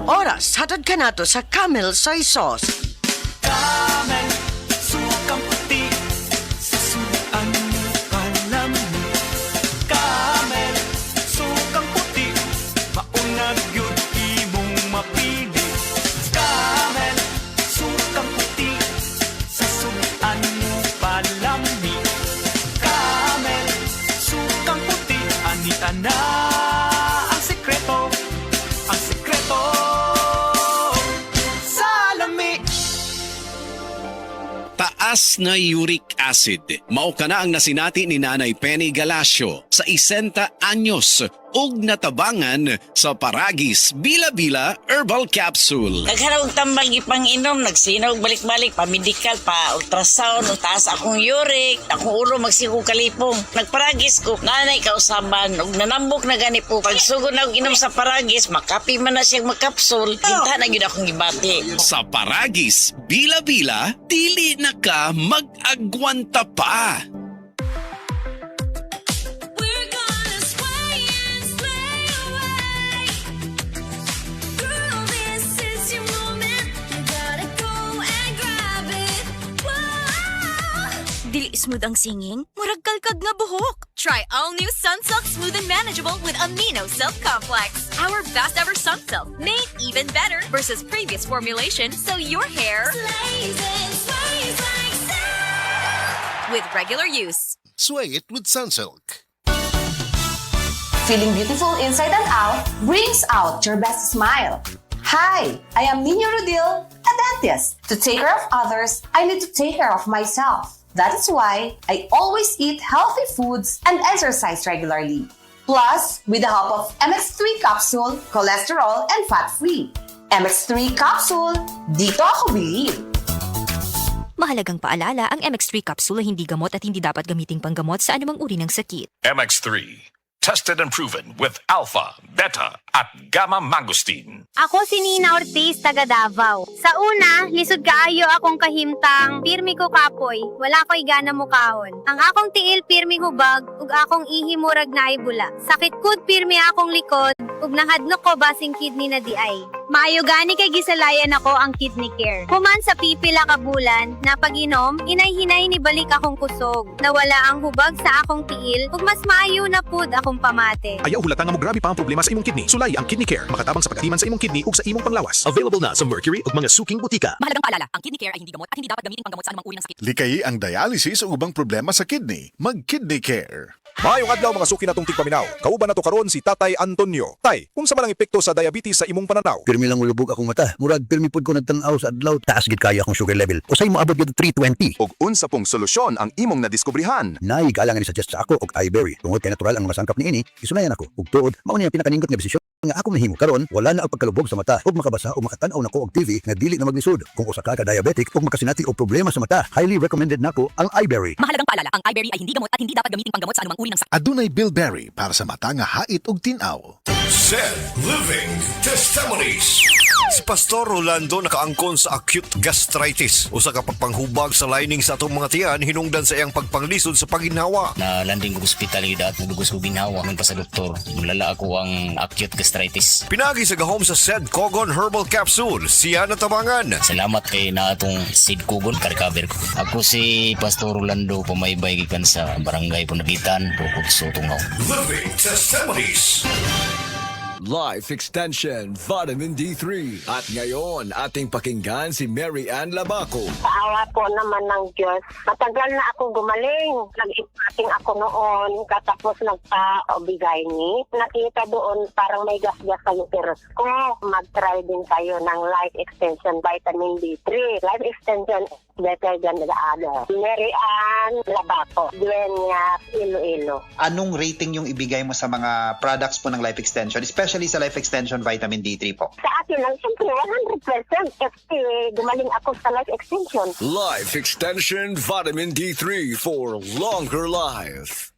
oras hatod ka nato sa Camel Soy Sauce. Camel, sukang puti, sasuan mo kalami. Camel, sukang puti, maunag yun imong mapili. Camel, sukang puti, sasuan mo palami. Camel, sukang puti, anita na ang sekreto, ang sekreto sa lami. Taas na uric acid. Mao ka na ang nasinati ni Nanay Penny Galasio sa 60 anyos ug natabangan sa Paragis Bila-Bila Herbal Capsule. Nagharap tambal ipang-inom, nagsinog balik-balik, pa-medical, pa-ultrasound, taas akong uric, akong ulo magsigo kalipong. Nagparagis ko, nanay kausaban, ug nanambok na gani po. Pagsugod na og inom sa Paragis, makapi man na siyang magkapsul, hinta na yun akong gibati. Sa Paragis Bila-Bila, dili na ka mag-agwanta pa. We're gonna sway and slay away. Girl, this is your moment. You gotta go and grab it. Whoa. Dili smooth ang singing, murag kalkag nga buhok. Try all new Sunsilk Smooth and Manageable with Amino Silk Complex. Our best ever Sunsilk, made even better versus previous formulation, so your hair Slays and sways like silk. with regular use. Sway it with Sunsilk. Feeling beautiful inside and out brings out your best smile. Hi, I am Nino Rodil, a dentist. To take care of others, I need to take care of myself. That is why I always eat healthy foods and exercise regularly. Plus, with the help of MX3 capsule, cholesterol and fat-free. MX3 capsule, dito ako believe. Mahalagang paalala, ang MX3 capsule ay hindi gamot at hindi dapat gamiting panggamot sa anumang uri ng sakit. MX3, tested and proven with alpha, beta, at gamma mangosteen. Ako si Nina Ortiz, taga Davao. Sa una, lisod kaayo akong kahimtang, pirmi ko kapoy, wala ko'y gana mukahon. Ang akong tiil pirmi hubag, ug akong ihimurag na ibula. Sakit kud pirmi akong likod, ug nahadlok ko basing kidney na di ay. Maayo gani kay gisalayan ako ang kidney care. Human sa pipila ka bulan, na pag-inom, inay-hinay ni balik akong kusog. Nawala ang hubag sa akong tiil, ug mas maayo na pud akong pamate. Ayaw hulatan nga mo grabe pa ang problema sa imong kidney. Sulay ang Kidney Care. Makatabang sa pagatiman sa imong kidney ug sa imong panglawas. Available na sa Mercury ug mga suking butika. Mahalagang paalala, ang kidney care ay hindi gamot at hindi dapat gamiting panggamot sa anumang uri ng sakit. Likayi ang dialysis o ubang problema sa kidney. Mag-Kidney Care. Maayong adlaw mga suki natong tigpaminaw. Kauban nato karon si Tatay Antonio. Tay, kung sa malang epekto sa diabetes sa imong pananaw? Pirmi lang ulubog akong mata. Murag pirmi pud ko nagtanaw sa adlaw. Taas gid kaya akong sugar level. Usay mo abot gid 320. Ug unsa pong solusyon ang imong nadiskubrihan? Nay galang ni suggest sa ako og iBerry. Tungod kay natural ang mga sangkap niini, isulayan ako. Ug tuod, mao ni ang pinakaningkot nga desisyon nga ako mahimo karon. Wala na ang pagkalubog sa mata ug makabasa o makatan-aw nako og TV nga dili na maglisod. Kung usa ka diabetic ug makasinati og problema sa mata, highly recommended nako ang iBerry. Mahalagang paalala, ang iBerry ay hindi gamot at hindi dapat gamiting panggamot sa anumang uri ng sakit. Adunay Bilberry para sa mata nga hait ug tinaw. Said Living Testimonies. Si Pastor Rolando nakaangkon sa acute gastritis. Usa ka pagpanghubag sa lining sa atong mga tiyan hinungdan sa iyang pagpanglisod sa paginhawa. Na landing ko ospital at nagugos ko ginhawa man pa sa doktor. Mulala ako ang acute gastritis. Pinagi sa gahom sa Said Kogon Herbal Capsule. Siya natabangan. Salamat kay na atong Said Kogon ka-recover ko. Ako si Pastor Rolando, pumaybay gikan sa barangay Punagitan, Bukod Sotungaw. Living Testimonies. Life Extension Vitamin D3. At ngayon, ating pakinggan si Mary Ann Labaco. Paawa po naman ng Diyos. Matagal na ako gumaling. Nag-ipating ako noon, katapos nagpa-obigay ni. Nakita doon parang may gas-gas sa uterus ko. Mag-try din tayo ng Life Extension Vitamin D3. Life Extension is better than the other. Mary Ann Labaco, Dueñas, Iloilo. Anong rating yung ibigay mo sa mga products po ng Life Extension, especially sa Life Extension Vitamin D3 po? Sa akin lang, siyempre, 100% kasi gumaling ako sa Life Extension. Life Extension Vitamin D3 for longer life.